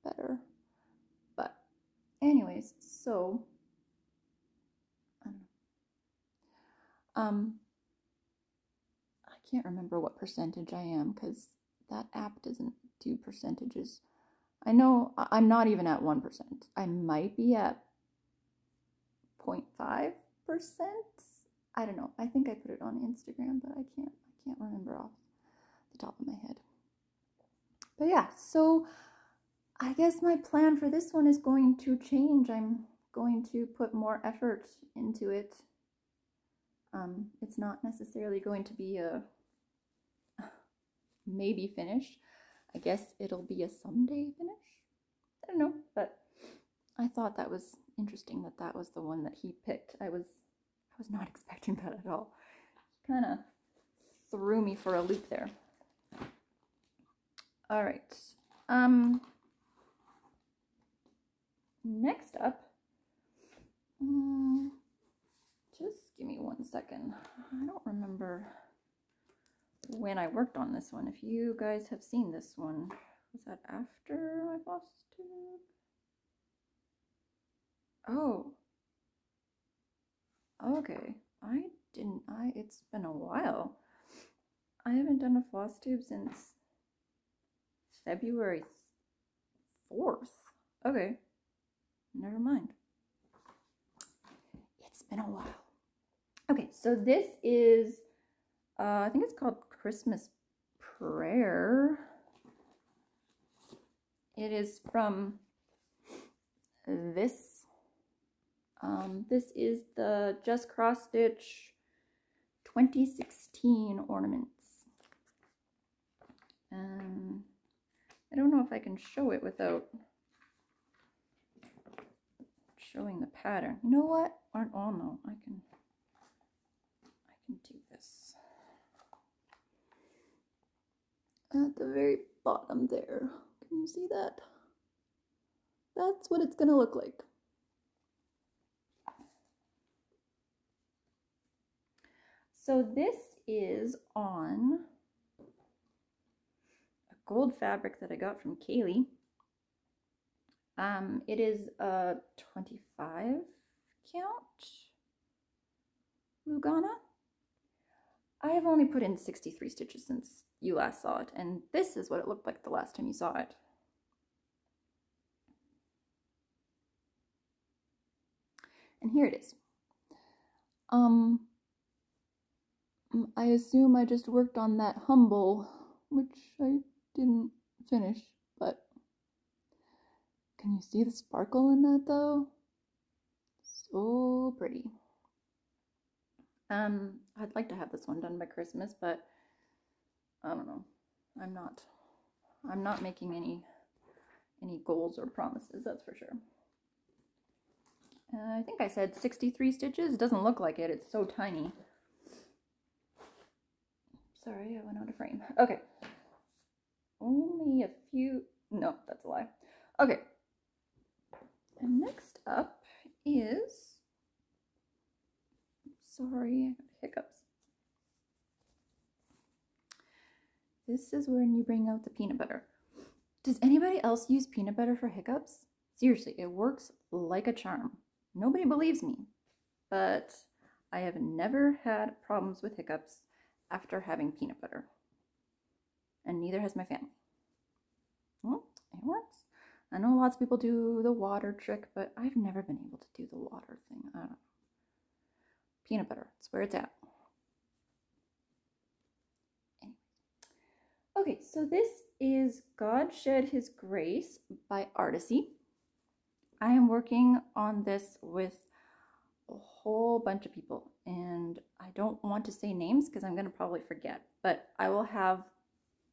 better. But anyways, so I can't remember what percentage I am, because that app doesn't do percentages. I know I'm not even at 1%. I might be at 0.5%. I don't know. I think I put it on Instagram, but I can't remember off the top of my head. But yeah, so I guess my plan for this one is going to change. I'm going to put more effort into it. It's not necessarily going to be a maybe finish. I guess it'll be a someday finish. I don't know, but I thought that was interesting that that was the one that he picked. I was not expecting that at all. Kind of threw me for a loop there. All right. Next up, just give me 1 second. I don't remember when I worked on this one. If you guys have seen this one, was that after my Flosstube? Oh, okay. It's been a while. I haven't done a Flosstube since February 4th. Okay, never mind. It's been a while. Okay, so this is, I think it's called Christmas Prayer. It is from this. This is the Just Cross Stitch 2016 ornaments. I don't know if I can show it without showing the pattern. You know what? Oh no, I can do this. At the very bottom there. Can you see that? That's what it's gonna look like. So this is on a gold fabric that I got from Kaylee. It is a 25 count Lugana. I have only put in 63 stitches since you last saw it, and this is what it looked like the last time you saw it. And here it is. I assume I just worked on that humble, which I didn't finish, but can you see the sparkle in that though? So pretty. I'd like to have this one done by Christmas, but I don't know. I'm not making any goals or promises, that's for sure. I think I said 63 stitches. It doesn't look like it. It's so tiny. Sorry, I went out of frame. Okay. Only a few. No, that's a lie. Okay. And next up is. Sorry, hiccups. This is when you bring out the peanut butter. Does anybody else use peanut butter for hiccups? Seriously, it works like a charm. Nobody believes me, but I have never had problems with hiccups after having peanut butter. And neither has my family. Well, it works. I know lots of people do the water trick, but I've never been able to do the water thing. I don't know. Peanut butter, it's where it's at. Anyway. Okay, so this is God Shed His Grace by Artisy. I am working on this with a whole bunch of people, and I don't want to say names because I'm going to probably forget, but I will have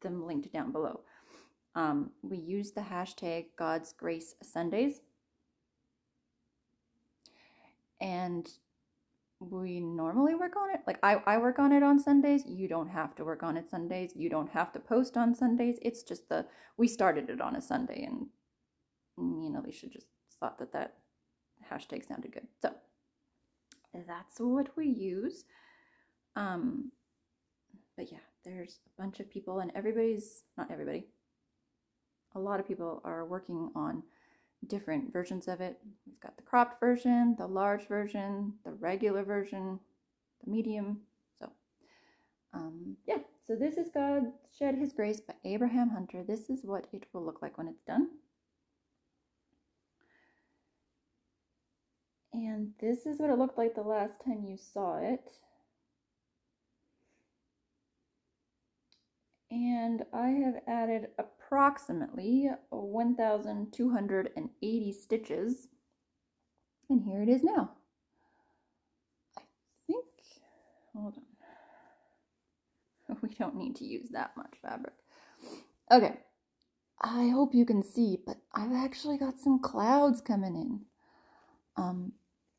them linked down below. We use the hashtag God's Grace Sundays, and we normally work on it. Like I work on it on Sundays. You don't have to work on it Sundays. You don't have to post on Sundays. It's just we started it on a Sunday, and me and Alicia just thought that hashtag sounded good. So that's what we use. But yeah, there's a bunch of people, and not everybody, a lot of people are working on different versions of it. We've got the cropped version, the large version, the regular version, the medium. So yeah, so this is God Shed His Grace by Abraham Hunter. This is what it will look like when it's done. And this is what it looked like the last time you saw it. And I have added approximately 1,280 stitches, and here it is now. I think, hold on, we don't need to use that much fabric. Okay, I hope you can see, but I've actually got some clouds coming in.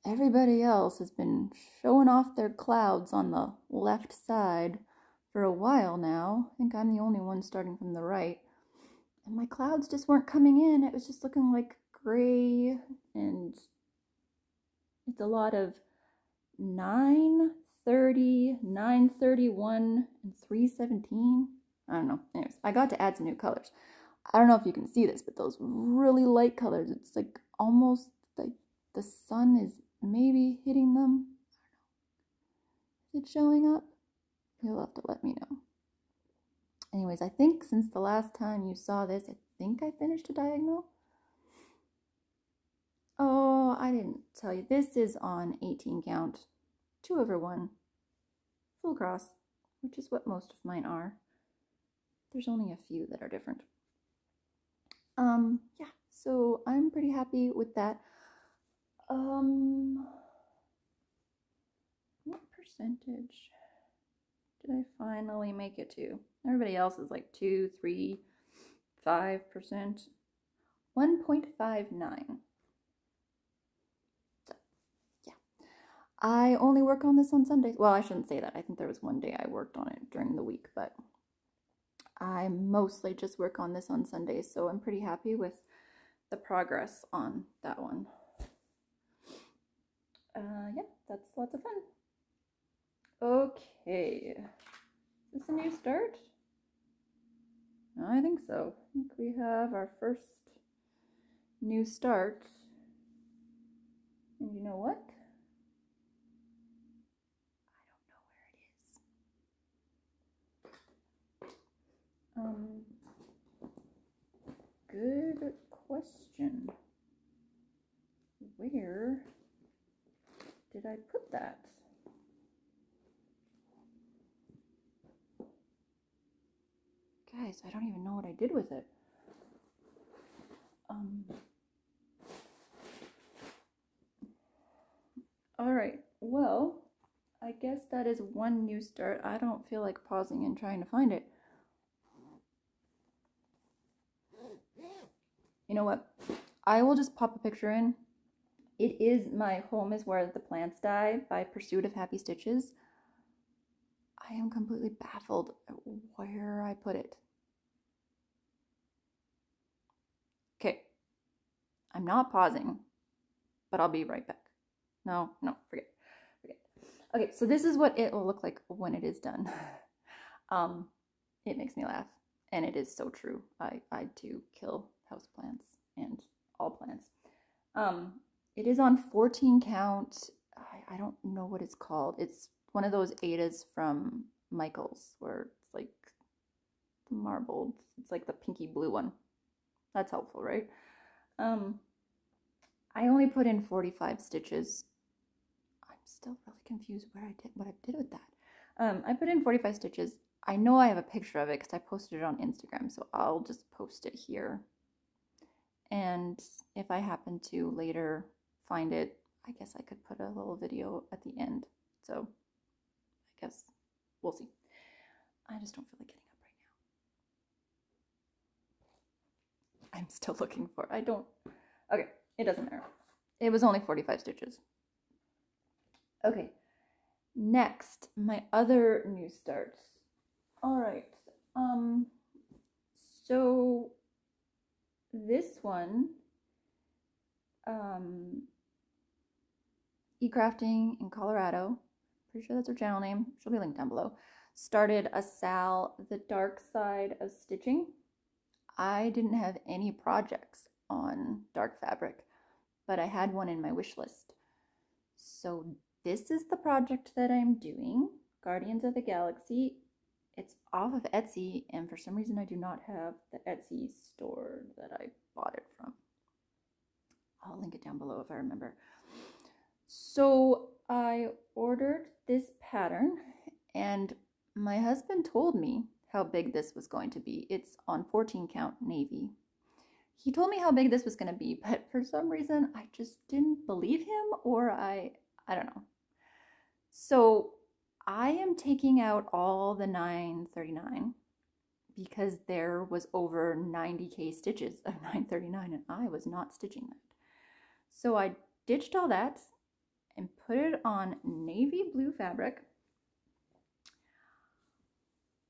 Everybody else has been showing off their clouds on the left side for a while now. I think I'm the only one starting from the right. And my clouds just weren't coming in. It was just looking like gray, and it's a lot of 9:30, 9:31, and 3:17. I don't know. Anyways, I got to add some new colors. I don't know if you can see this, but those really light colors, it's like almost like the sun is maybe hitting them. Is it showing up? You'll have to let me know. Anyways, I think since the last time you saw this, I think I finished a diagonal. Oh, I didn't tell you. This is on 18 count, 2/1, full cross, which is what most of mine are. There's only a few that are different. Yeah, so I'm pretty happy with that. What percentage did I finally make it to? Everybody else is like 2, 3, 5%. 1.59. So, yeah. I only work on this on Sundays. Well, I shouldn't say that. I think there was one day I worked on it during the week, but I mostly just work on this on Sundays, so I'm pretty happy with the progress on that one. Yeah, that's lots of fun. Okay, is this a new start? I think so. I think we have our first new start. And you know what? I don't know where it is. Good question. Where did I put that? Guys, I don't even know what I did with it. All right, well, I guess that is one new start. I don't feel like pausing and trying to find it. You know what? I will just pop a picture in. It is My Home is Where the Plants Die by Pursuit of Happy Stitches. I am completely baffled at where I put it. Okay, I'm not pausing, but I'll be right back. No, forget. Okay, so this is what it will look like when it is done. It makes me laugh, and it is so true. I do kill houseplants and all plants. It is on 14 count. I don't know what it's called. It's one of those Adas from Michaels, where it's like the marbled. It's like the pinky blue one. That's helpful, right? I only put in 45 stitches. I'm still really confused what I did with that. I put in 45 stitches. I know I have a picture of it because I posted it on Instagram, so I'll just post it here. And if I happen to later find it, I guess I could put a little video at the end. So I guess we'll see. I just don't feel like getting up right now. I'm still looking for it. Okay, it doesn't matter. It was only 45 stitches. Okay, next, my other new starts. All right, so this one, eCrafting in Colorado, pretty sure that's her channel name, she'll be linked down below, started a Sal, The Dark Side of Stitching. I didn't have any projects on dark fabric, but I had one in my wish list. So this is the project that I'm doing, Guardians of the Galaxy. It's off of Etsy, and for some reason I do not have the Etsy store that I bought it from. I'll link it down below if I remember. So I ordered this pattern, and my husband told me how big this was going to be. It's on 14 count navy. He told me how big this was going to be, but for some reason I just didn't believe him, or I don't know. So I am taking out all the 939 because there was over 90k stitches of 939 and I was not stitching that. So I ditched all that and put it on navy blue fabric.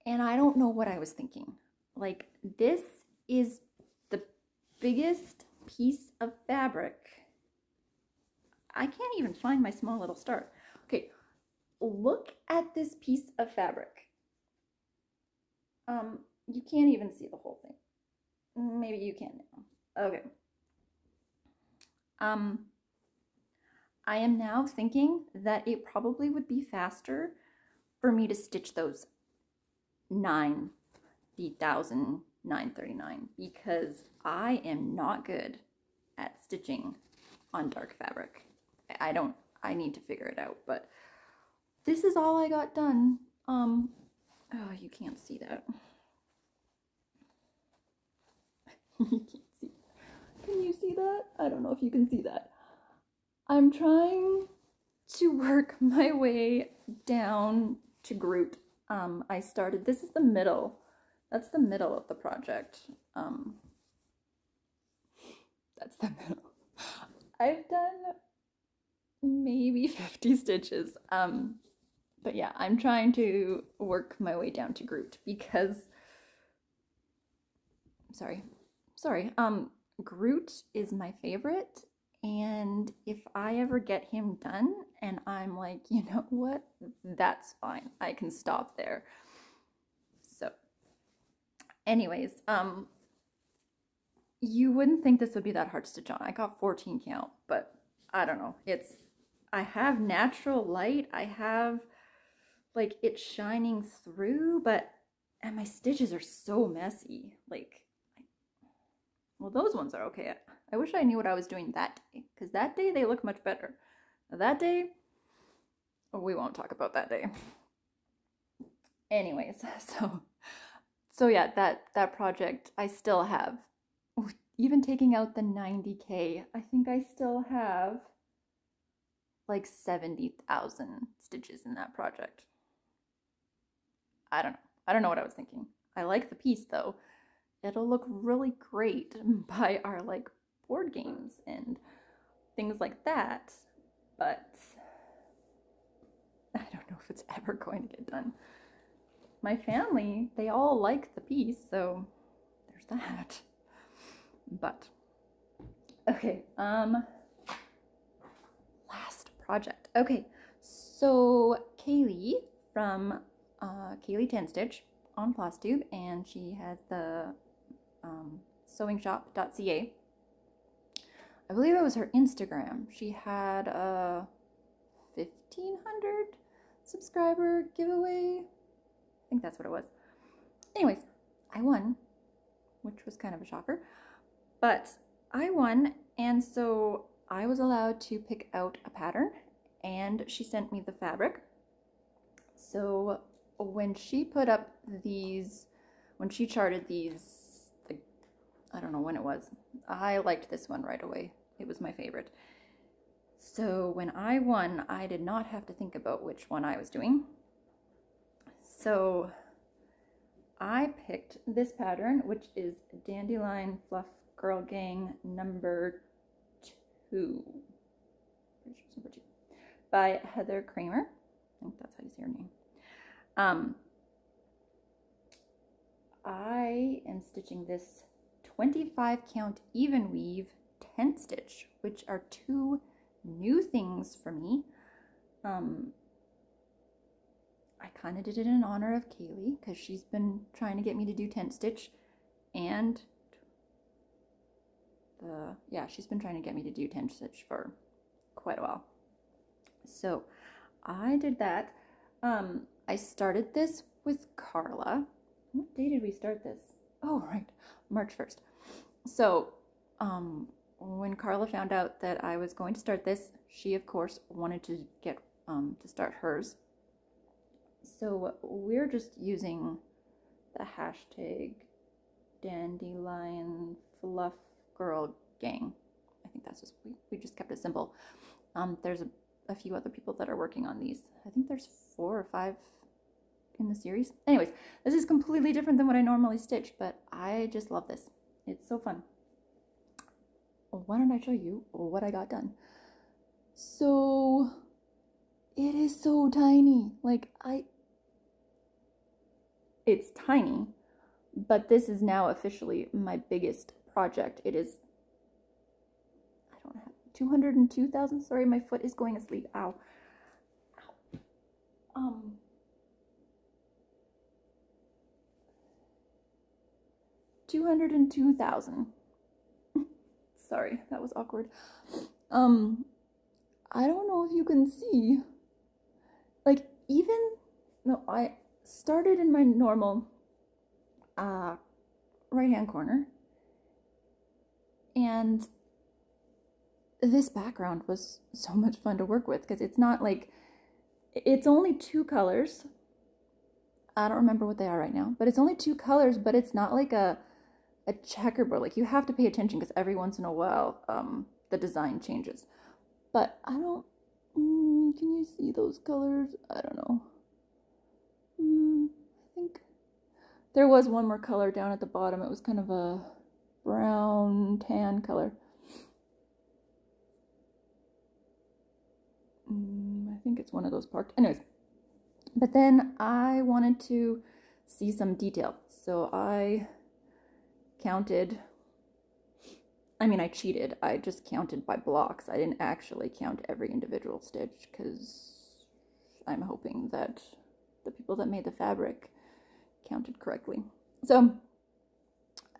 And I don't know what I was thinking. Like, this is the biggest piece of fabric. I can't even find my small little star. Okay, look at this piece of fabric. You can't even see the whole thing. Maybe you can now. Okay. I am now thinking that it probably would be faster for me to stitch those 939 because I am not good at stitching on dark fabric. I need to figure it out, but this is all I got done. Oh, you can't see that. You can't see. Can you see that? I don't know if you can see that. I'm trying to work my way down to Groot. I started, this is the middle. That's the middle of the project. That's the middle. I've done maybe 50 stitches. But yeah, I'm trying to work my way down to Groot because, sorry, Groot is my favorite. And if I ever get him done and I'm like, you know what, that's fine, I can stop there. So anyways, you wouldn't think this would be that hard to stitch on. I got 14 count, but I don't know. I have natural light. I have like it shining through, and my stitches are so messy. Like, well, those ones are okay. I wish I knew what I was doing that day, because that day they look much better. That day, we won't talk about that day. Anyways, so yeah, that project, I still have, even taking out the 90k, I think I still have like 70,000 stitches in that project. I don't know what I was thinking. I like the piece though. It'll look really great by our like board games and things like that, but I don't know if it's ever going to get done. My family, they all like the piece, so there's that. But okay, last project. Okay, so Kaylee from Kaylee 10 Stitch on Flosstube, and she has the sewingshop.ca. I believe it was her Instagram. She had a 1,500 subscriber giveaway. I think that's what it was. Anyways, I won, which was kind of a shocker. But I won, and so I was allowed to pick out a pattern, and she sent me the fabric. So when she put up these, when she charted these, I don't know when it was, I liked this one right away. It was my favorite. So when I won, I did not have to think about which one I was doing. So I picked this pattern, which is Dandelion Fluff Girl Gang number 2. By Heather Kramer. I think that's how you say her name. I am stitching this 25 count even weave tent stitch, which are 2 new things for me. I kind of did it in honor of Kaylee because she's been trying to get me to do tent stitch, and she's been trying to get me to do tent stitch for quite a while. So I did that. I started this with Carla. What day did we start this? Oh, right, March 1st. So when Carla found out that I was going to start this, she of course wanted to get to start hers. So we're just using the hashtag dandelion fluff girl gang. I think that's just, we just kept it simple. There's a few other people that are working on these. I think there's 4 or 5 in the series. Anyways, this is completely different than what I normally stitch, but I just love this. It's so fun. Why don't I show you what I got done? So it is so tiny. Like it's tiny, but this is now officially my biggest project. It is, I don't have 202,000. Sorry, my foot is going asleep. Ow. Ow. 202,000. Sorry, that was awkward. I don't know if you can see, like, even, no, I started in my normal right hand corner, and this background was so much fun to work with, because it's not like, it's only 2 colors. I don't remember what they are right now, but it's only 2 colors, but it's not like a checkerboard. Like, you have to pay attention because every once in a while the design changes. But I don't, can you see those colors? I don't know. I think there was one more color down at the bottom. It was kind of a brown tan color. I think it's one of those parked. Anyways, but then I wanted to see some detail. So I counted, I mean, I cheated. I just counted by blocks. I didn't actually count every individual stitch because I'm hoping that the people that made the fabric counted correctly. So,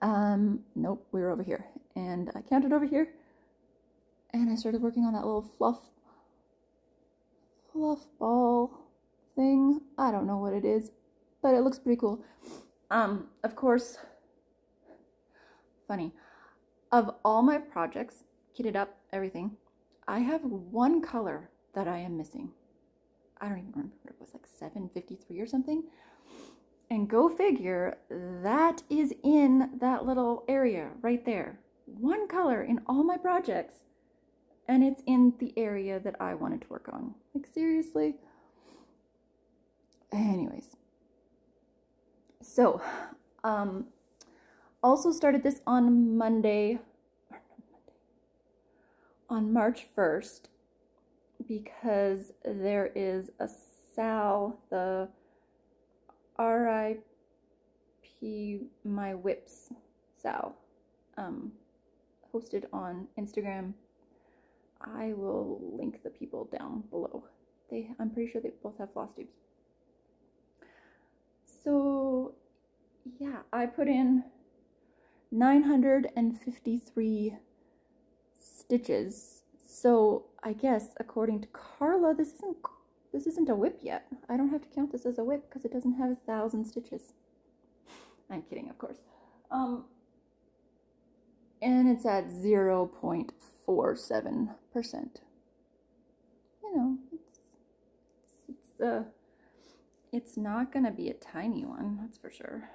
nope, we were over here. And I counted over here, and I started working on that little fluff ball thing. I don't know what it is, but it looks pretty cool. Of course, funny, of all my projects, kitted up, everything, I have one color that I am missing. I don't even remember what it was, like 753 or something. And go figure, that is in that little area right there. One color in all my projects, and it's in the area that I wanted to work on. Like, seriously? Anyways. So, also started this on on March 1st, because there is a Sal, the R.I.P. My Whips Sal, hosted on Instagram. I will link the people down below. I'm pretty sure they both have Flosstubes. So yeah, I put in 953 stitches. So I guess according to Carla, this isn't a whip yet. I don't have to count this as a whip because it doesn't have 1,000 stitches. I'm kidding, of course. And it's at 0.47%. You know, it's not gonna be a tiny one, that's for sure.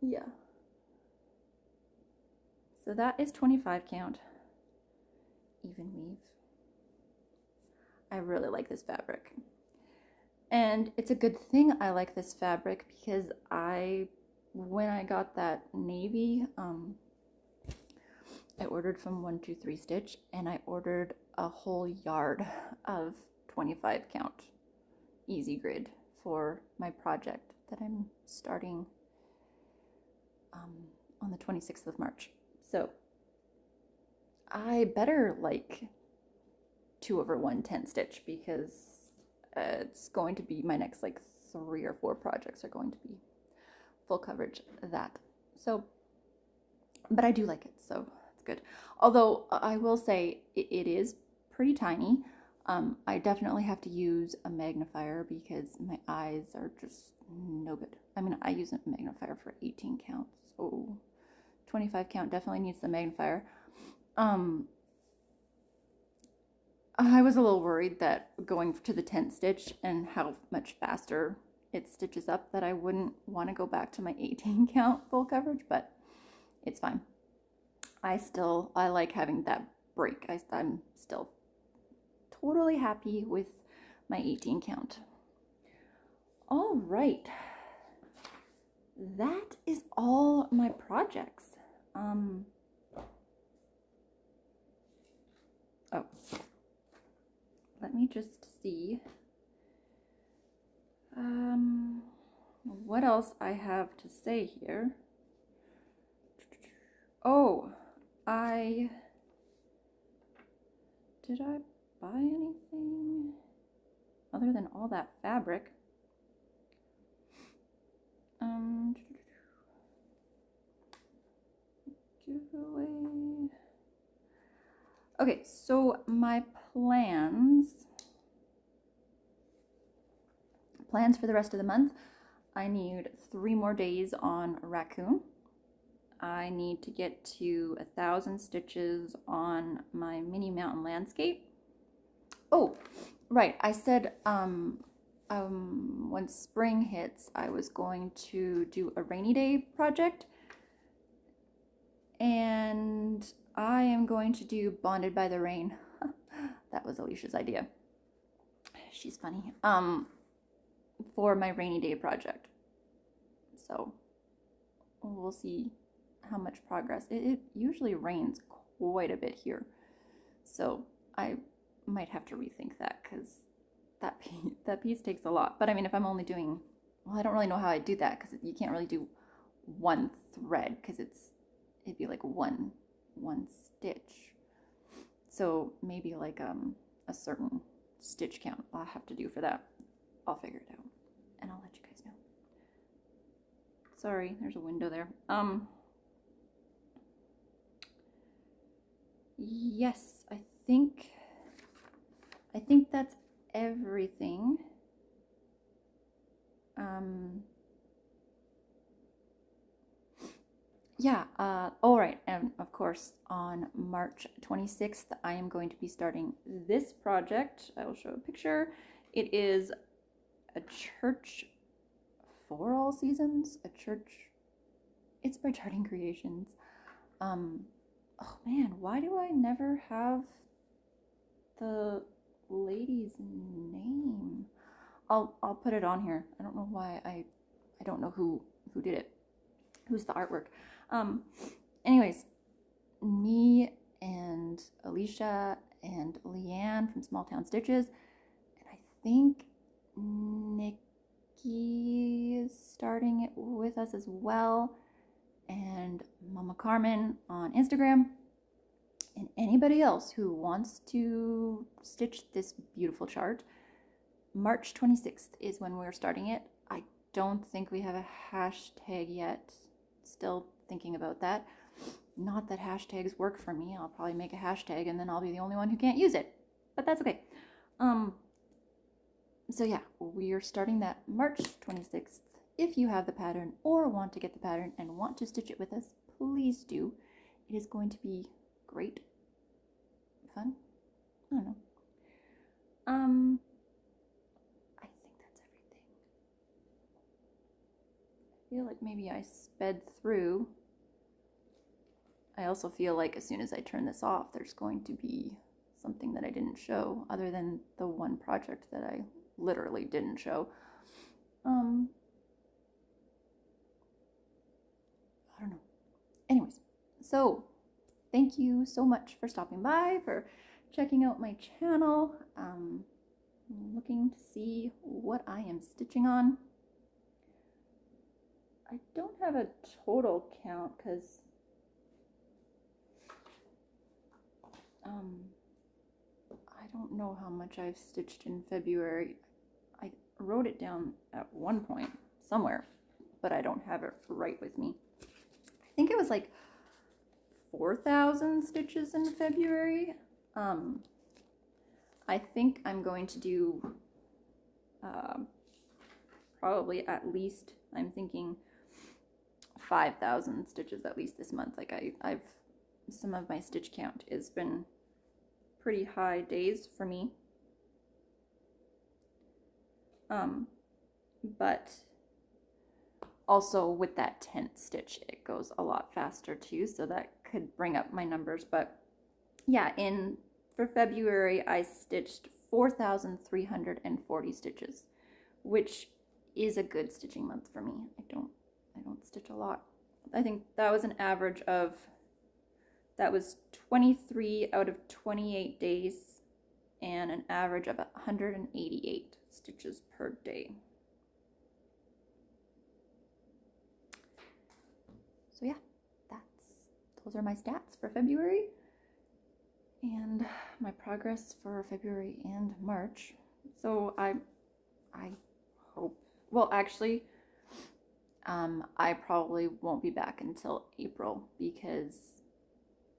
Yeah. So that is 25 count, even weave. I really like this fabric. And it's a good thing I like this fabric because when I got that navy, I ordered from 123 Stitch, and I ordered a whole yard of 25 count easy grid for my project that I'm starting on the 26th of March. So I better like 2/110 stitch because it's going to be my next like 3 or 4 projects are going to be full coverage of that. So, but I do like it, so it's good. Although I will say it is pretty tiny. I definitely have to use a magnifier because my eyes are just no good. I mean, I use a magnifier for 18 count, so 25 count definitely needs the magnifier. I was a little worried that going to the 10th stitch and how much faster it stitches up that I wouldn't want to go back to my 18 count full coverage, but it's fine. I like having that break. I'm still totally happy with my 18 count. All right. That is all my projects. Oh, let me just see what else I have to say here. Oh, did I buy anything other than all that fabric? Giveaway. Okay, so my plans for the rest of the month. I need 3 more days on raccoon. I need to get to 1,000 stitches on my mini mountain landscape. Oh, right. I said when spring hits, I was going to do a rainy day project, and I am going to do Bonded by the Rain. That was Alicia's idea. She's funny. For my rainy day project. So we'll see how much progress. It usually rains quite a bit here, so I might have to rethink that, because that piece takes a lot. But I mean, if I'm only doing, well, I don't really know how I do that, because you can't really do one thread, because it'd be like one stitch. So maybe like a certain stitch count I'll have to do for that. I'll figure it out, and I'll let you guys know. Sorry, there's a window there. Yes, I think that's everything. Yeah, all right, and of course on March 26th, I am going to be starting this project. I will show a picture. It is a church for all seasons, it's by Charting Creations. Oh man, why do I never have the lady's name? I'll put it on here. I don't know why I don't know who did it. Who's the artwork? Anyways, me and Alicia and Leanne from Small Town Stitches, and I think Nikki is starting it with us as well, and Mama Carmen on Instagram, and anybody else who wants to stitch this beautiful chart. March 26th is when we're starting it. I don't think we have a hashtag yet. Still thinking about that. Not that hashtags work for me. I'll probably make a hashtag and then I'll be the only one who can't use it, but that's okay. So yeah, we're starting that March 26th. If you have the pattern or want to get the pattern and want to stitch it with us, please do. It is going to be great fun. I don't know. I think that's everything. I feel like maybe I sped through. I also feel like as soon as I turn this off, there's going to be something that I didn't show, other than the one project that I literally didn't show. I don't know. Anyways, so thank you so much for stopping by, for checking out my channel. I'm looking to see what I am stitching on. I don't have a total count because I don't know how much I've stitched in February. I wrote it down at one point somewhere, but I don't have it right with me. I think it was like 4,000 stitches in February. I think I'm going to do probably at least, I'm thinking 5,000 stitches at least this month. Like I've some of my stitch count has been pretty high days for me. But also with that 10th stitch, it goes a lot faster too, so that could bring up my numbers. But yeah, for February, I stitched 4,340 stitches, which is a good stitching month for me. I don't stitch a lot. I think that was an average of, that was 23 out of 28 days and an average of 188 stitches per day. So yeah, those are my stats for February and my progress for February and March. So I hope, well, actually, I probably won't be back until April because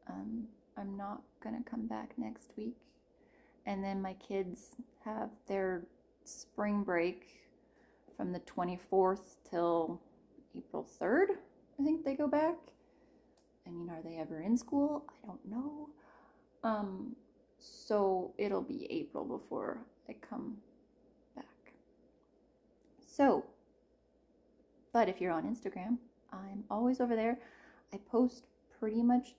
I'm not gonna come back next week. And then my kids have their spring break from the 24th till April 3rd. I think they go back. I mean, are they ever in school? I don't know. So it'll be April before I come back. So, but if you're on Instagram, I'm always over there. I post pretty much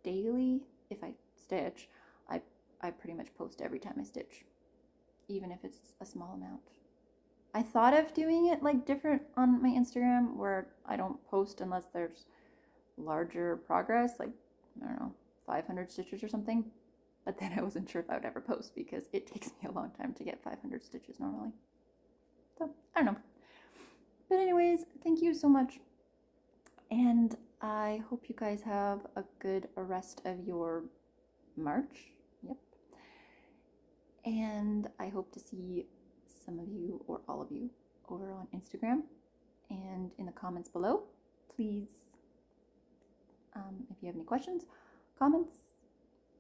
daily. If I stitch, I pretty much post every time I stitch, even if it's a small amount. I thought of doing it like different on my Instagram where I don't post unless there's larger progress, like, I don't know, 500 stitches or something. But then I wasn't sure if I would ever post because it takes me a long time to get 500 stitches normally. So, I don't know. But anyways, thank you so much. And I hope you guys have a good rest of your March. Yep. And I hope to see some of you or all of you over on Instagram and in the comments below. Please, if you have any questions, comments,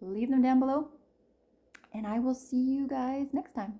leave them down below. And I will see you guys next time.